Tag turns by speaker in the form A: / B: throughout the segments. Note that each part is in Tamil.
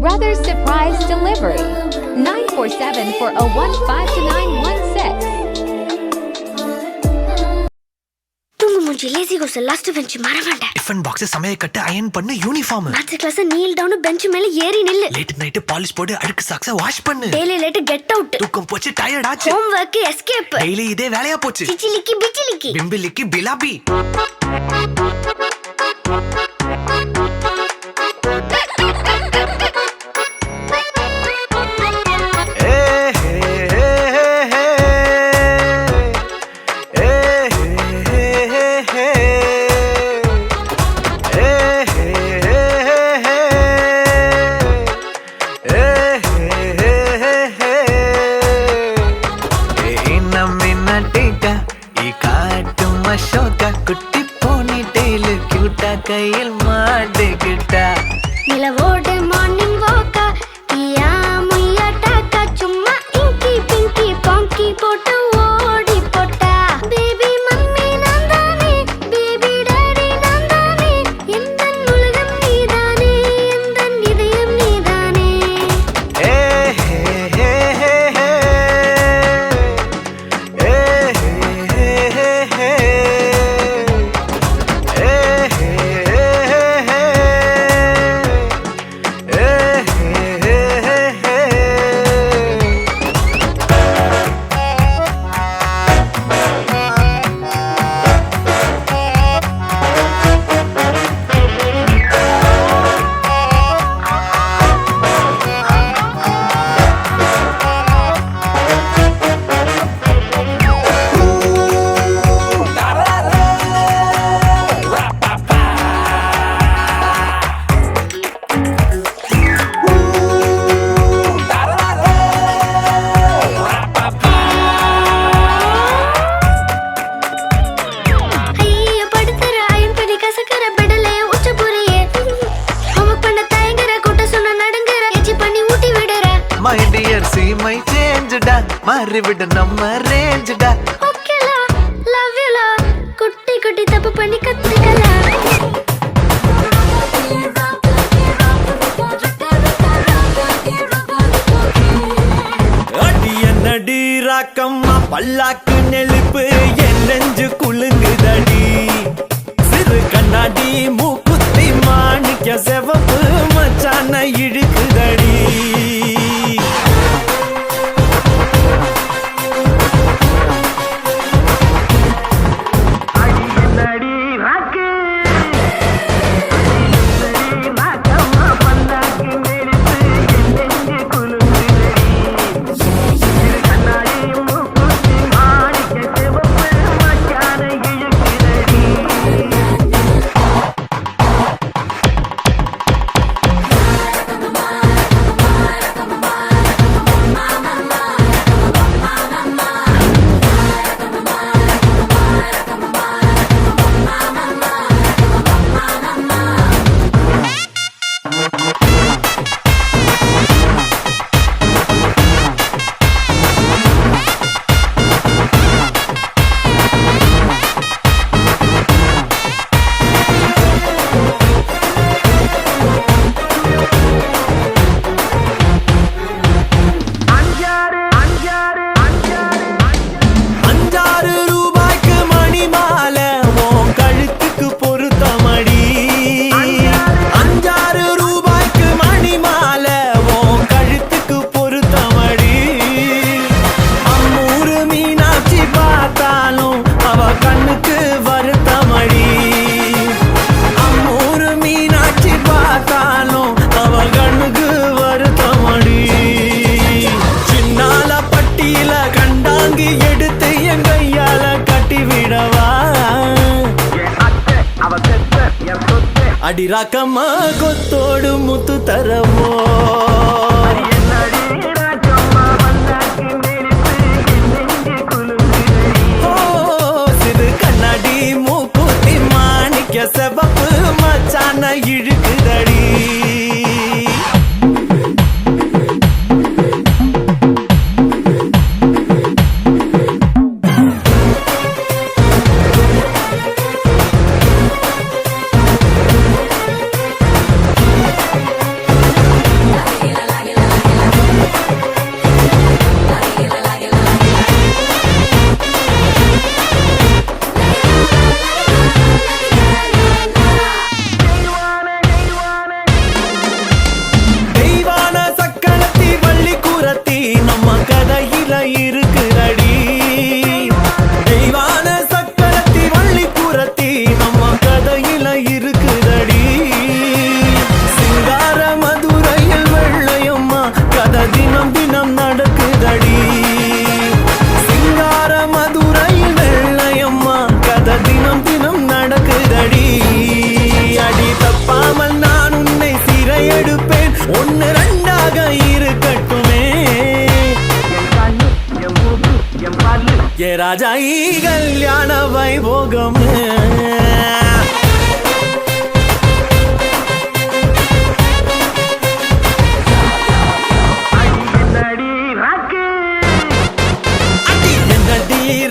A: Brothers Surprise Delivery 947-401-5916.
B: Lazy goes last bench மறவாண்டா.
C: டிஃபன் பாக்ஸ் சமைய கட்டு அயன் பண்ணு uniform.
B: Maths class kneel down bench மேல ஏறி நில்லு.
C: லேட் நைட் பாலிஷ் போடு அழுக்கு சாக்ஸ வாஷ் பண்ணு.
B: Daily late get out.
C: தூக்கம் போச்சு டயர்ட் ஆச்சு.
B: Home work escape.
C: டெய்லி இதே வேலையா போச்சு.
B: சிச்சிலிக்கி பிச்சிலிக்கி
C: பிம்பிலிக்கி பிலாபி. குட்டி போனி டெய்லு கியூட்டா கையில் மாட்டிக்கிட்டா.
B: நிலவோடு மார்னிங் வாக்கா கியா முய்யா டாக்கா சும்மா இங்கி பிங்கி பாங்கி போட்டு ஓடி போட்டா. பேபி மம்மி நான் தானே பேபி டாடி நான் தானே எந்தன் உலகம் நீதானே எந்தன் இதயம் நீதானே.
C: ஏ ஹே ஹே ஹே ஹே ஏ ஹே ஹே ஹே My dear see my change da மாறி விடு நம்ம ரேஞ்ச் டா.
B: ஓகேலா லவ் யூ லா குட்டி குட்டி தப்பு பண்ணி கத்துக்கலாம்.
D: அடிய நடி ராக்கம்மா பல்லாக்கு நெளிப்பு என் நெஞ்சு குலுங்குதடி. சிறு கண்ணாடி மூக்குத்தி மாணிக்க செவப்பு மச்சான இழுக்குதடி. அடி ராக்கம்மா கொத்தோடு முத்து தரவோ. சிறு கண்ணாடி மூக்குத்தி மாணிக்க செவப்பு மச்சான இழுக்குதடி. தினம் தினம் நடக்குதடி சிங்கார மதுரையில் வெள்ளையம்மா கதை தினம் தினம் நடக்குதடி அடி தப்பாமல் நான் உன்னை சிறையெடுப்பேன் ஒன்னு ரெண்டாக இருக்கட்டுமே ஏ ராஜா ஈ கல்யாண வைபோகம்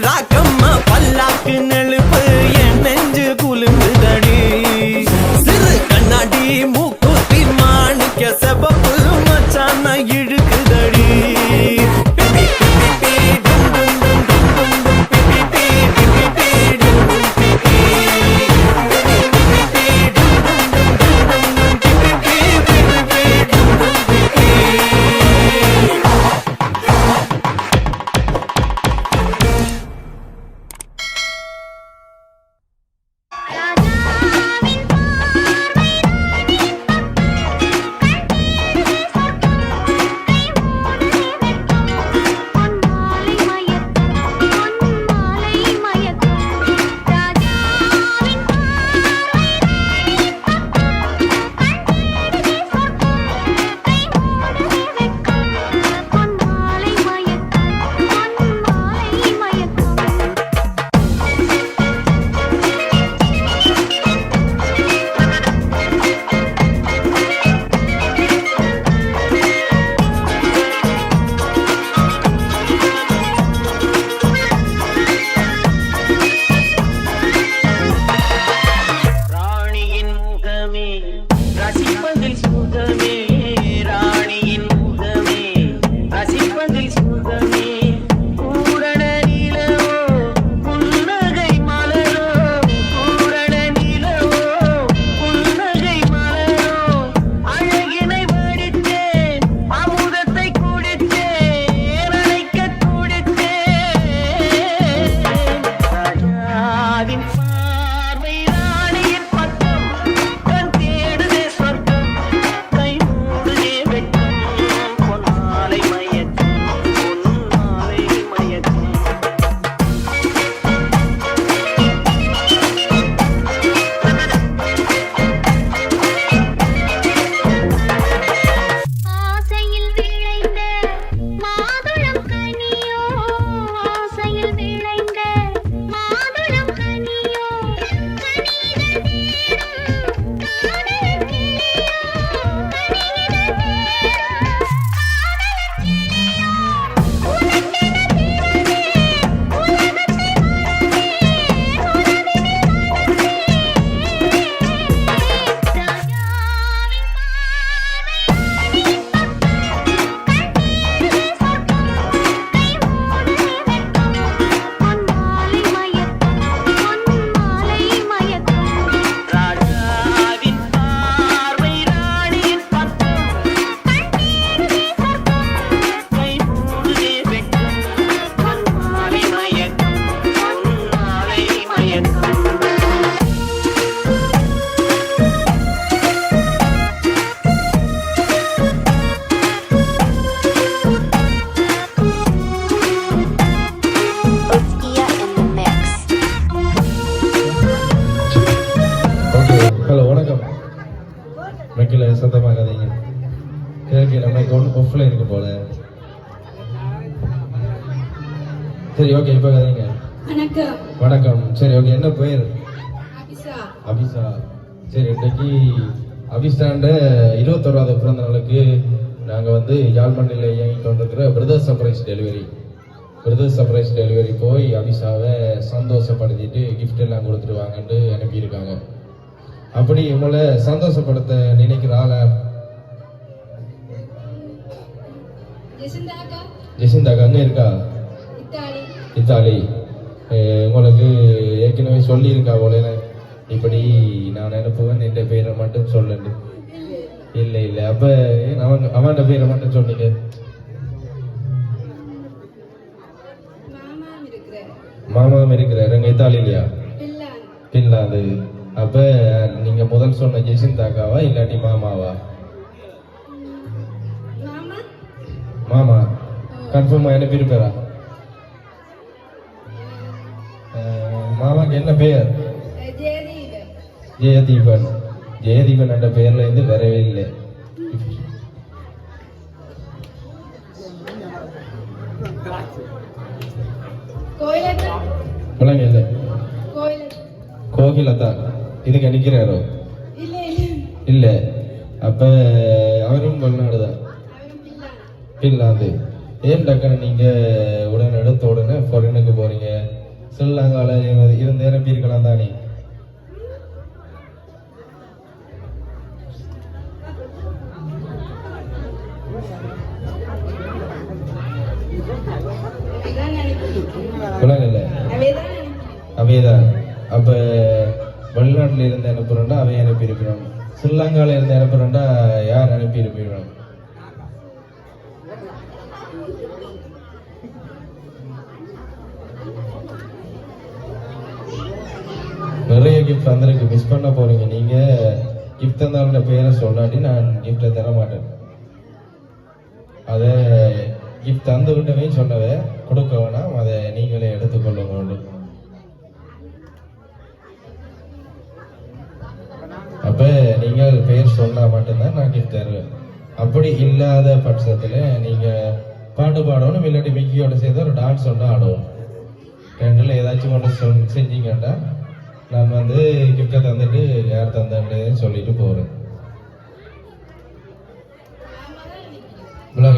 D: ராக்கம்மா பல்லாக்கு நெழுப்பு என் நெஞ்சு குலுங்குதடி சிறு கண்ணாடி மூக்குத்தி மாணிக்க செபப்பு மச்சான இழுக்குதடி
E: சத்தமாக்காதீங்க கேட்கல மைக் ஒன்று ஆஃப்ல இருக்கு போல. சரி ஓகே இப்போ கதைங்க. வணக்கம். சரி ஓகே என்ன பேர்? அபிஷா. சரி இன்னைக்கு அபிஷாண்ட 21வது பிறந்த நாளுக்கு நாங்கள் வந்து யாழ்மண்ணில் இயங்கி கொண்டிருக்கிற பிரதர்ஸ் சர்ப்ரைஸ் டெலிவரி போய் அபிஷாவை சந்தோஷப்படுத்திட்டு கிஃப்ட் எல்லாம் கொடுத்துட்டு வாங்கன்னு அனுப்பியிருக்காங்க. அப்படி உங்களை சந்தோஷப்படுத்த நினைக்கிற ஆளா? ஜெசிந்தாக்கா அங்கே இருக்கா? இத்தாலி. உங்களுக்கு ஏற்கனவே சொல்லியிருக்கா போல இப்படி நான் நினைப்புவேன் என்ற பேரை மட்டும் சொல்லு. இல்லை இல்லை அப்போ அவன் பேரை மட்டும் சொன்னீங்க. மாமாவும் இருக்கிறார் எங்க இத்தாலியா? பின்லாந்து. அப்ப நீங்க முதல் சொன்ன ஜெசிந்தாக்காவா இல்லாட்டி மாமாவா? மாமா கன்ஃபார்மா அனுப்பியிருப்பாரா? மாமாக்கு என்ன பெயர்? ஜெயதீபன். ஜெயதீபன் என்ற பெயர்ல இருந்து வரவே இல்லை. இல்லை கோகிலதா இதுக்கு நிற்கிறாரோ? இல்லை. அப்ப அவரும் வெளிநாடுதான். பின்லாந்து. ஏன் டக்குன்னு நீங்க உடனே எடுத்த உடனே ஃபாரினுக்கு போறீங்க? ஸ்ரீலங்கால இருந்து நிரப்பி இருக்கலாம் தானே? இல்ல அவையதான். அப்ப வெளிநாட்டுல இருந்து அனுப்புறோம்டா அவைய அனுப்பி இருக்கிறோம். ஸ்ரீலங்கால இருந்து அனுப்புறோம்டா யார் அனுப்பி இருப்பிடுறோம்? நிறைய கிஃப்ட் வந்திருக்கு, மிஸ் பண்ண போறீங்க. நீங்க கிஃப்ட் தந்தாரோட பேரை சொல்லாட்டி நான் கிஃப்டை தர மாட்டேன். அதை கிஃப்ட் தந்து விட்டவே சொன்னவே கொடுக்க வேணாம், அதை நீங்களே எடுத்துக்கொள்ளுங்க. அப்ப நீங்கள் பேர் சொன்னா மட்டும்தான் நான் கிஃப்ட் தருவேன். அப்படி இல்லாத பட்சத்துல நீங்க பாட்டு பாடணும், இல்லாட்டி மிக்கியோட சேர்ந்து ஒரு டான்ஸ் ஒன்று ஆடணும். ரெண்டுல ஏதாச்சும் ஒன்று செஞ்சீங்கன்னா நான் வந்து கிஃப்டை தந்துட்டு யார் தந்தேன்னு சொல்லிட்டு போறேன்.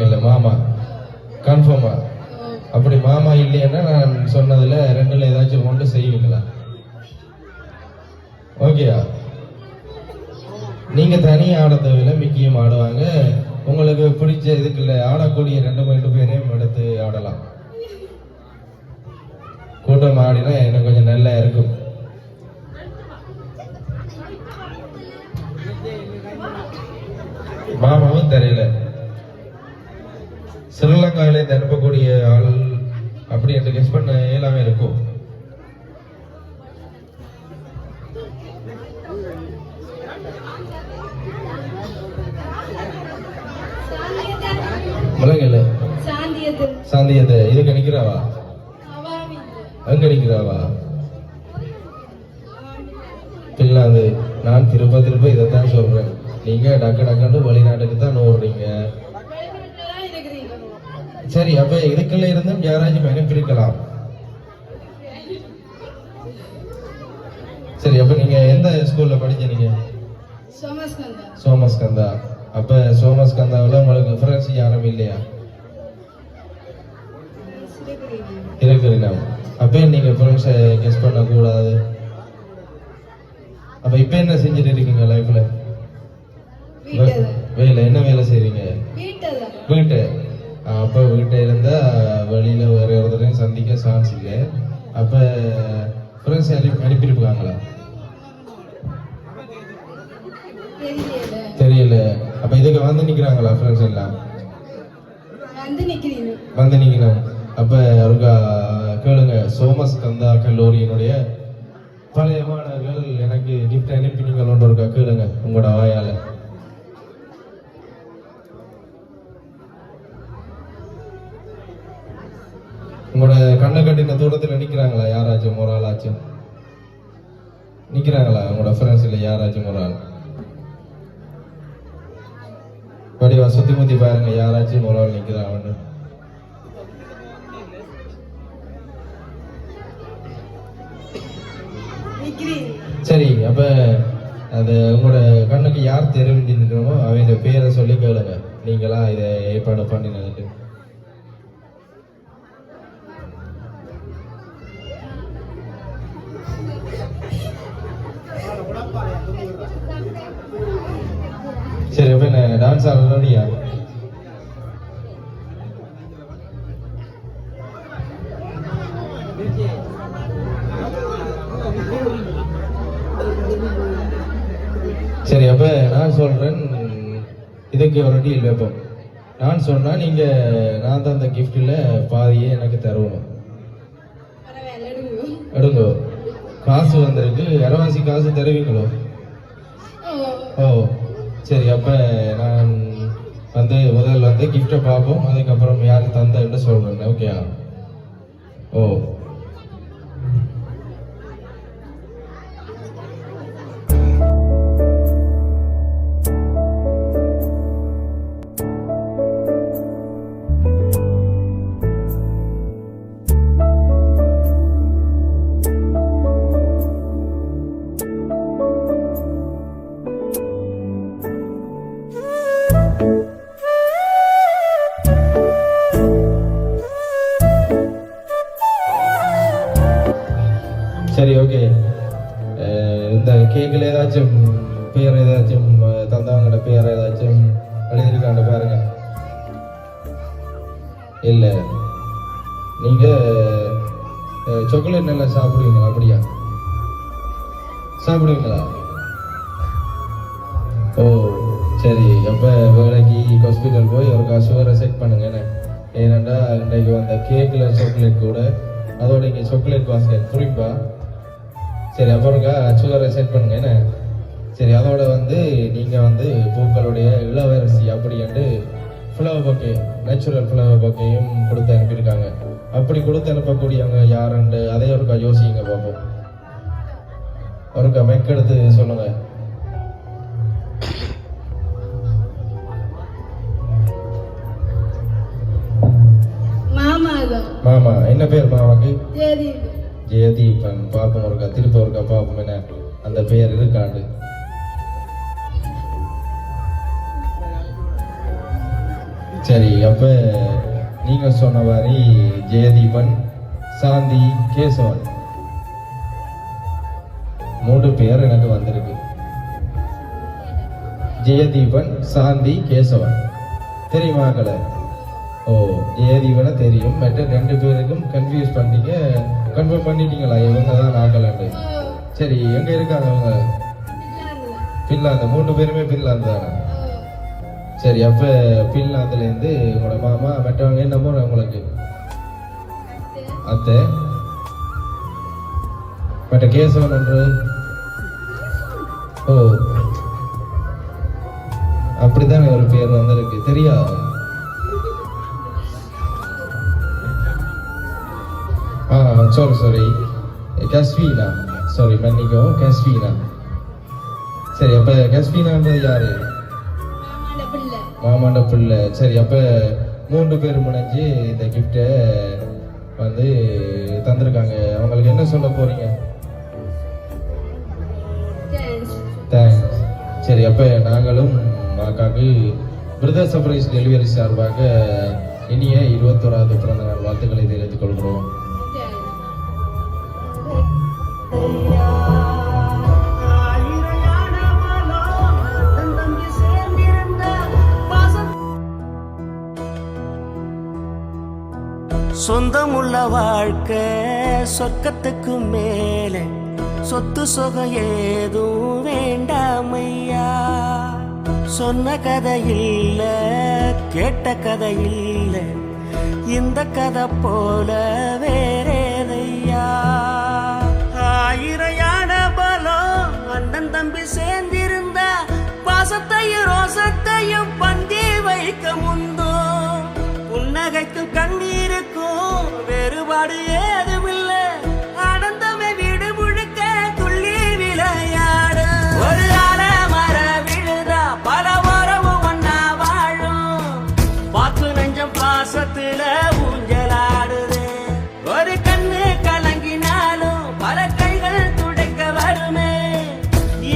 E: இல்லை மாமா கன்ஃபார்மா? அப்படி மாமா இல்லைன்னா நான் சொன்னதுல ரெண்டுல ஏதாச்சும் ஒன்று செய்வீங்களா? ஓகேயா? நீங்க தனி ஆடத்தவில்லை, மிக்கியும் ஆடுவாங்க. உங்களுக்கு பிடிச்ச இதுக்குள்ள ஆடக்கூடிய 2 பேரையும் எடுத்து ஆடலாம். கூட்டம் ஆடினா எனக்கு கொஞ்சம் நல்லா இருக்கும். மாமாவும் தெரியல. ஸ்ரீலங்காவில இருந்து அனுப்பக்கூடிய ஆள் அப்படி என்று கெஸ் பண்ண எல்லாமே இருக்கும். முழங்கல்ல சாந்தியத்தை இதுக்கு நிக்கிறாவா? அங்க நிக்கிறாவா? பின்லாந்து. நான் திருப்ப இதைத்தான் சொல்றேன். நீங்க டக்குன்னு வெளிநாட்டுக்கு தான் ஓடுறீங்க. சரி, அப்ப இதுக்குள்ள இருந்தும் யாராச்சும் அனுப்பியிருக்கலாம். சரி, அப்ப நீங்க எந்த ஸ்கூல்ல படிச்சீங்க? சோமஸ்கந்தா. அப்ப சோமஸ்கந்தாவில் உங்களுக்கு ஃப்ரெண்ட்ஸ் யாரும் இல்லையா? இருக்கிறீங்க. அப்ப நீங்க ஃப்ரெண்ட்ஸை கெஸ் பண்ண கூடாது. அப்ப இப்ப என்ன செஞ்சுட்டு இருக்கீங்க லைஃப்ல? வேலை. என்ன வேலை செய்றீங்க? வீட்டு. அப்ப வீட்டை இருந்தா வெளியில வேற ஒருத்தரையும் சந்திக்க சான்ஸ் இல்லை. அப்ப ஃப்ரெண்ட்ஸ் அனுப்பியிருப்பாங்களா? தெரியல. அப்ப இதுக்கு வந்து நிக்கிறாங்களா ஃப்ரெண்ட்ஸ் எல்லாம்? வந்து நிக்கணும். அப்ப அவருக்கா கேளுங்க, சோமஸ்கந்தா கல்லூரியினுடைய பழைய மாணவர்கள் எனக்கு கிஃப்ட் அனுப்பினீங்களோன்னு இருக்கா கேளுங்க உங்களோட வாயால. உங்களோட கண்ணை கட்டின தூரத்துல நிக்கிறாங்களா யாராச்சும் ஒரு ஆளாச்சும்? நிக்கிறாங்களா உங்களோட ஃப்ரெண்ட்ஸ்ல யாராச்சும் ஒரு ஆள்? படிவா சுத்தி முத்தி பாருங்க, யாராச்சும் ஒரு ஆள் நிக்கிறாங்க. சரி, அப்ப அது உங்களோட கண்ணுக்கு யார் தெரிவிக்கணுமோ அவங்க பேரை சொல்லி கேளுங்க. நீங்களா இதை ஏற்பாடு பண்ணினதுக்கு. சரி, அப்ப என்ன டான்ஸ் ஆடுறோடியா? சரி, அப்ப நான் சொல்றேன், இதுக்கு ஒரு டீல் வைப்போம். நான் சொன்னா நீங்க நான் தான் அந்த கிஃப்ட்ல பாதியே எனக்கு தருவோம். எடுங்க. காசு வந்திருக்கு, அரவாசி காசு தருவீங்களோ? ஓ சரி, அப்ப நான் வந்து முதல்ல வந்து கிஃப்டை பார்ப்போம், அதுக்கப்புறம் யார் தந்தேன்னு சொல்றேன். ஓகே? ஓ சரி, ஓகே. இந்த கேக்கில் ஏதாச்சும் பேர் ஏதாச்சும் தந்தவங்களோட பேர் ஏதாச்சும் எழுதியிருக்காண்ட பாருங்க. இல்லை, நீங்கள் சாக்லேட் நல்லா சாப்பிடுவீங்களா? அப்படியா சாப்பிடுவீங்களா? ஓ சரி, அப்போ வேலைக்கு ஹாஸ்பிட்டல் போய் ஒரு சுகரை செக் பண்ணுங்க. ஏன்னாண்டா இன்றைக்கு வந்த கேக்கில் சாக்லேட் கூட அதோட இங்கே சாக்லேட் பாஸ்கெட் புரியும்பா? சரி, அப்புறம்க்கா சுகரை செட் பண்ணுங்க. என்ன சரி, அதோட வந்து நீங்கள் வந்து பூக்களுடைய இளவரசி அப்படின்ட்டு ஃப்ளவர் பக்கே, நேச்சுரல் ஃப்ளவர் பக்கையும் கொடுத்து அனுப்பியிருக்காங்க. அப்படி கொடுத்து அனுப்பக்கூடியவங்க யாருண்டு அதே ஒருக்கா யோசிங்க பார்ப்போம். ஒருக்கா மெக்கெடுத்து சொல்லுங்க. மாமா என்ன பேர் மாமாக்கு? ஜெயதீபன். பாப்போம் ஒருக்கா, திருப்ப ஒருக்கா பாப்போம் என்ன அந்த பெயர் இருக்காண்டு. சரி, அப்ப நீங்க சொன்ன மாதிரி ஜெயதீபன், சாந்தி, கேசவன் 3 பேர் எனக்கு வந்திருக்கு. ஜெயதீபன், சாந்தி, கேசவன் தெரியுமாக்கள? ஓ, ஜெயதீபனை தெரியும். மற்ற 2 பேருக்கும் கன்ஃபியூஸ் பண்ணீங்க, கன்ஃபார்ம் பண்ணிட்டீங்களா இவங்க தான் ஆக்கலாண்டு? சரி, எங்க இருக்காங்க அவங்க? பின்லாந்து. 3 பேருமே பின்லாந்து தானே? சரி, அப்ப பின்லாந்துலேருந்து உங்களோட மாமா, மற்றவங்க என்ன போற உங்களுக்கு? அத்தை. மற்ற கேசவன் ஒன்று. ஓ, அப்படித்தானே ஒரு பேர் வந்திருக்கு, தெரியா? சாரி கஸ்வீனா, சாரி மன்னிக்கோ, கஸ்வீனா. சரி, அப்ப கஸ்வீனான்றது யாரு? மாமாண்ட பிள்ளை. சரி, அப்ப 3 பேர் முனைஞ்சு இந்த கிஃப்டை வந்து தந்திருக்காங்க. அவங்களுக்கு என்ன சொல்ல போறீங்க? தேங்க்ஸ். சரி, அப்ப நாங்களும் அக்காக்கு பிரதர் சர்ப்ரைஸ் டெலிவரி சார்பாக இனிய 21வது பிறந்த நாள் வாழ்த்துக்களை தெரிவித்துக் கொள்கிறோம்.
F: சொந்தமுள்ள வாழ்க்கை சொர்க்கத்துக்கு மேலே, சொத்து சுகம் ஏதும் வேண்டாமையா. சொன்ன கதை இல்ல, கேட்ட கதை இல்ல, இந்த கதை போல வேறேதையா. 1000 யானை பலம் அண்ணன் தம்பி சேர்ந்திருந்தா, பாசத்தையும் ரோசத்தையும் பந்தி வைக்க முந்தோ. புன்னகைக்கும் கண்ணீருக்கும் வேறுபாடு ஏதுமில்ல, ஆனந்தமே வீடு முழுக்க துள்ளி விளையாடு. ஒரு மர விழுதா பல உறவும் ஒன்னா வாழும், பாக்கு நெஞ்சம் பாசத்துல ஊஞ்சலாடுது. ஒரு கண்ணு கலங்கினாலும் பல கைகள் துடைக்க வருமே,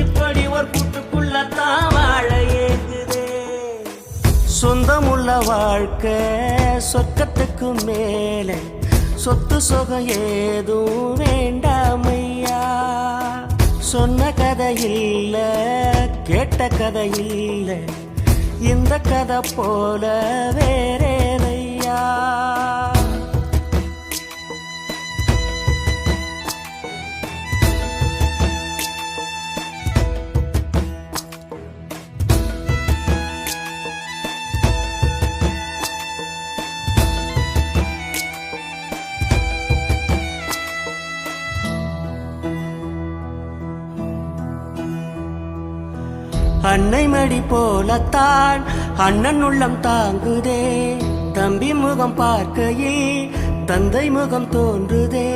F: இப்படி ஒரு கூட்டுக்குள்ளத்தான் வாழ ஏங்குது. சொந்தமுள்ள வாழ்க்கை சொர்க்கத்துக்கு மேலே, சொத்து சுகம் ஏதும் வேண்டாமையா. சொன்ன கதை இல்ல, கேட்ட கதை இல்ல, இந்த கதை போல வேறேதையா. அன்னை மடி போலத்தான் அண்ணன் உள்ளம் தாங்குதே தம்பி முகம் பார்க்கையில் தந்தை முகம் தோன்றுதே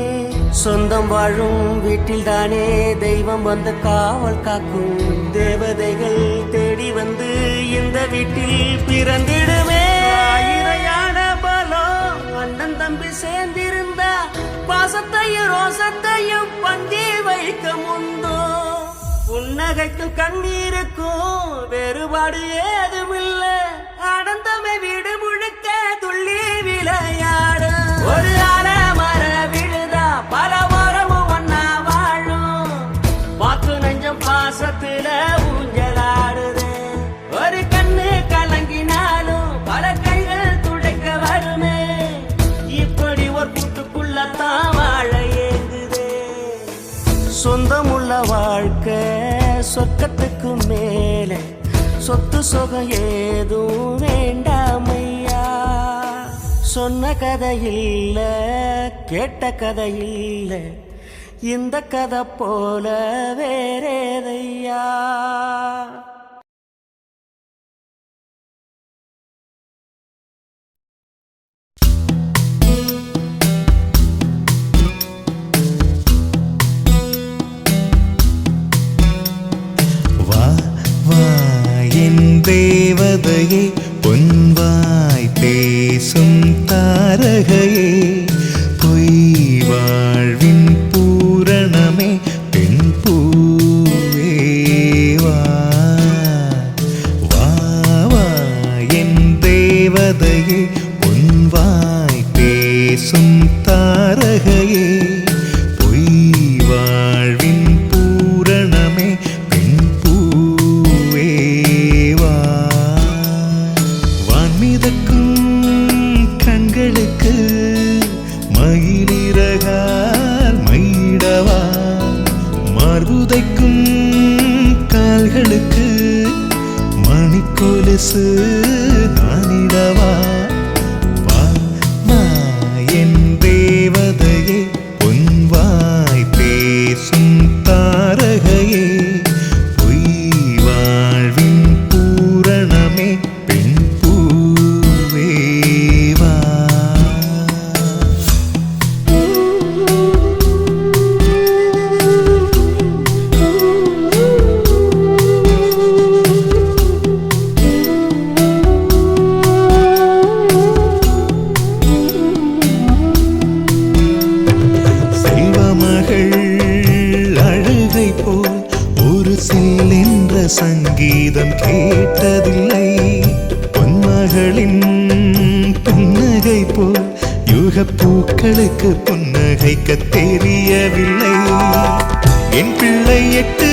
F: சொந்தம் வாழும் வீட்டில் தானே தெய்வம் வந்து காவல் காக்கும் தேவதைகள் தேடி வந்து இந்த வீட்டில் பிறந்திடுமே இறையான பலம் அண்ணன் தம்பி சேர்ந்திருந்தா பாசத்தையும் ரோசத்தையும் பந்தி வைக்க முந்தோ புன்னகைக்கும் கண்ணீருக்கும் வேறுபாடு ஏதுமில்ல அடந்தமை வீடு முழுக்க துள்ளி விளையாடு ஒரு மர விழுதா பல மரமும் ஒன்னா வாழும் வாக்கு நெஞ்சம் பாசத்துல ஊஞ்சலாடுது ஒரு கண்ணு கலங்கினாலும் பல கைகள் துடைக்க வருமே இப்படி ஒரு கூட்டுக்குள்ளத்தான் வாழ ஏங்குதே சொந்தமுள்ள வாழ்க்கை சொர்க்கத்துக்கு மேல சொத்து சொகம் ஏதும் வேண்டாமையா சொன்ன கதை இல்ல கேட்ட கதை இல்ல இந்த கதை போல வேறேதையா
G: தேவதையே பொன்வாய் பேசும் தாரகையே பொய் வாழ்வின் பூரணமே பெண் பூவேவா வா என் தேவதையே பொன்வாய் பேசும் தாரகையே பொய் வாழ்வின் பூரணமே பெண் கண்களுக்கு மயிலிறகால் மயிடவா மார்புதைக்கும் கால்களுக்கு மணிக்கொலுசு நானிடவா வா என் தேவதையே பொன்வாய் பேசும் தாரகையே பொய் வாழ்வின் பூரணமே பெண் பூவேவா சங்கீதம் கேட்டதில்லை பொன்மகளின் புன்னகை போல் யுகப்பூக்களுக்கு புன்னகைக்க தெரியவில்லை என் பிள்ளை 8